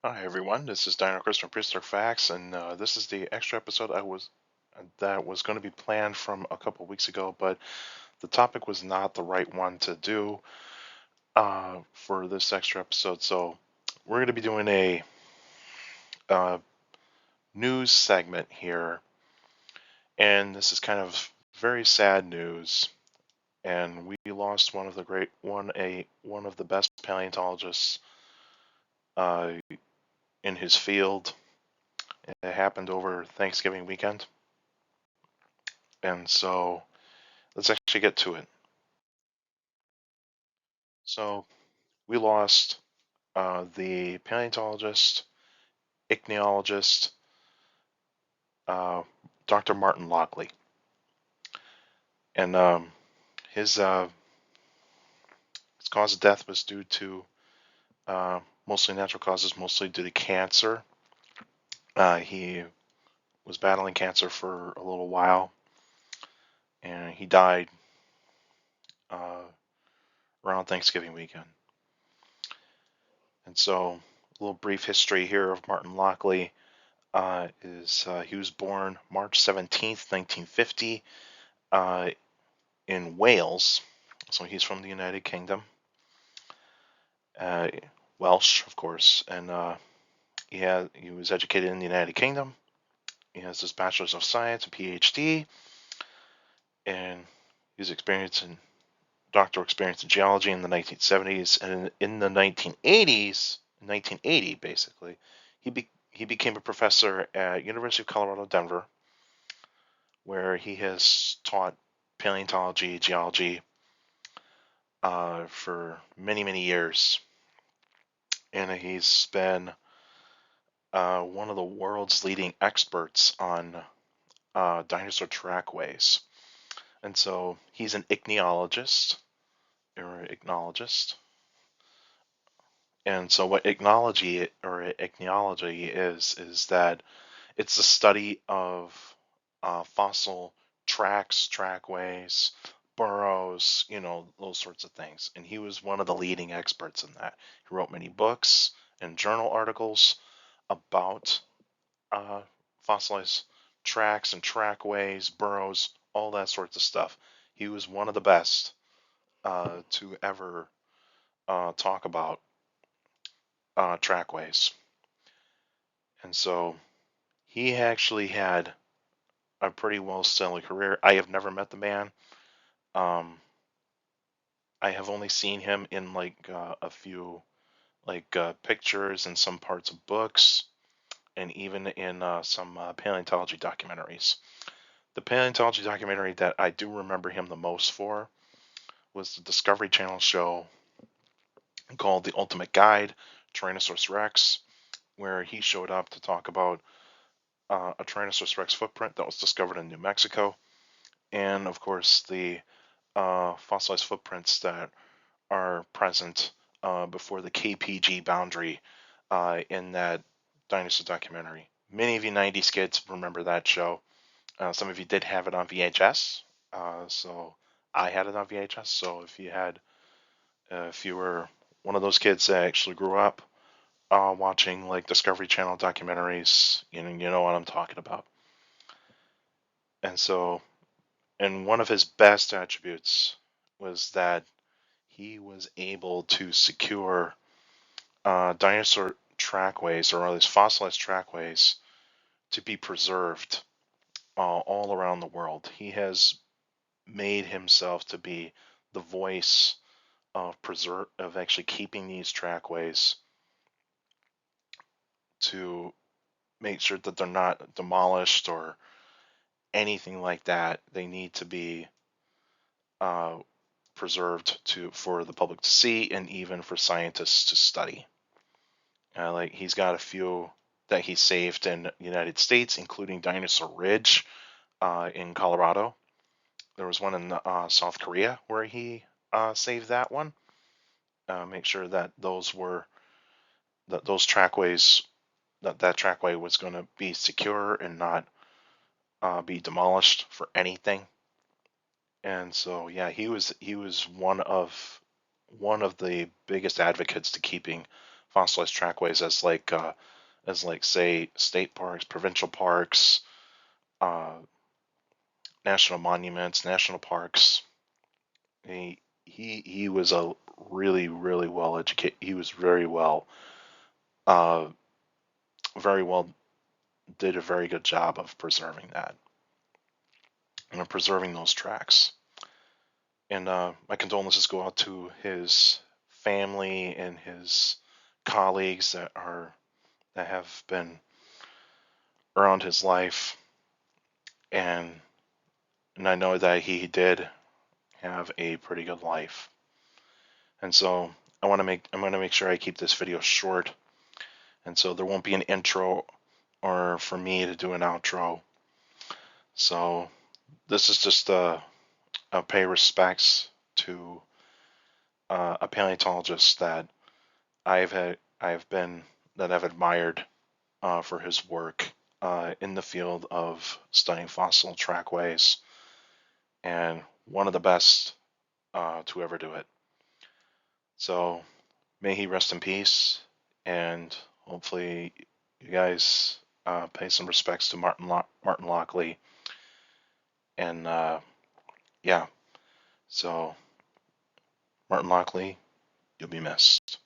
Hi everyone, this is Dino from Prehistoric Facts, and this is the extra episode that was going to be planned from a couple weeks ago, but the topic was not the right one to do for this extra episode. So we're going to be doing a uh, news segment here, and this is kind of very sad news. And we lost one of the best paleontologists uh, in his field. It happened over Thanksgiving weekend, and so let's actually get to it. So we lost the paleontologist, ichneologist, uh, Dr. Martin Lockley, and his his cause of death was due to mostly natural causes, mostly due to cancer. He was battling cancer for a little while, and he died uh, around Thanksgiving weekend. And so, a little brief history here of Martin Lockley is he was born March 17th, 1950, uh, in Wales. So he's from the United Kingdom, uh, Welsh, of course, and he was educated in the United Kingdom. He has his Bachelor's of Science, a PhD, and he's experienced in doctoral experience in geology in the 1970s, and in the 1980s, 1980 basically, he became a professor at University of Colorado, Denver, where he has taught paleontology, geology for many, many years. And he's been one of the world's leading experts on dinosaur trackways. And so he's an ichneologist or ichnologist. And so what ichneology is that it's the study of fossil tracks, trackways, burrows, those sorts of things. And he was one of the leading experts in that. He wrote many books and journal articles about fossilized tracks and trackways, burrows, all that sorts of stuff. He was one of the best to ever talk about trackways. And so he actually had a pretty well stellar career. I have never met the man. Um, I have only seen him in like a few pictures and some parts of books, and even in some paleontology documentaries. The paleontology documentary that I do remember him the most for was the Discovery Channel show called The Ultimate Guide, Tyrannosaurus Rex, where he showed up to talk about a Tyrannosaurus Rex footprint that was discovered in New Mexico, and of course the fossilized footprints that are present before the KPG boundary in that dinosaur documentary. Many of you 90s kids remember that show. Some of you did have it on VHS, so I had it on VHS. So if you were one of those kids that actually grew up watching like Discovery Channel documentaries, you know what I'm talking about. And so, and one of his best attributes was that he was able to secure dinosaur trackways, or at least fossilized trackways, to be preserved all around the world. He has made himself to be the voice of actually keeping these trackways to make sure that they're not demolished or anything like that. They need to be uh, preserved for the public to see and even for scientists to study. Like he's got a few that he saved in the United States, including Dinosaur Ridge in Colorado. There was one in South Korea where he saved that one. Make sure that those trackways that trackway was going to be secure and not be demolished for anything. And so yeah, he was one of the biggest advocates to keeping fossilized trackways as like say state parks, provincial parks, uh, national monuments, national parks. He was a really well educated. He was uh, very well did a very good job of preserving that and of preserving those tracks. And my condolences go out to his family and his colleagues that have been around his life, and I know that he did have a pretty good life. And so I'm gonna make sure I keep this video short, and so there won't be an intro or for me to do an outro. So this is just a pay respects to a paleontologist that I've been that I've admired for his work in the field of studying fossil trackways, and one of the best to ever do it. So may he rest in peace, and hopefully you guys pay some respects to Martin Lockley, and yeah, so Martin Lockley, you'll be missed.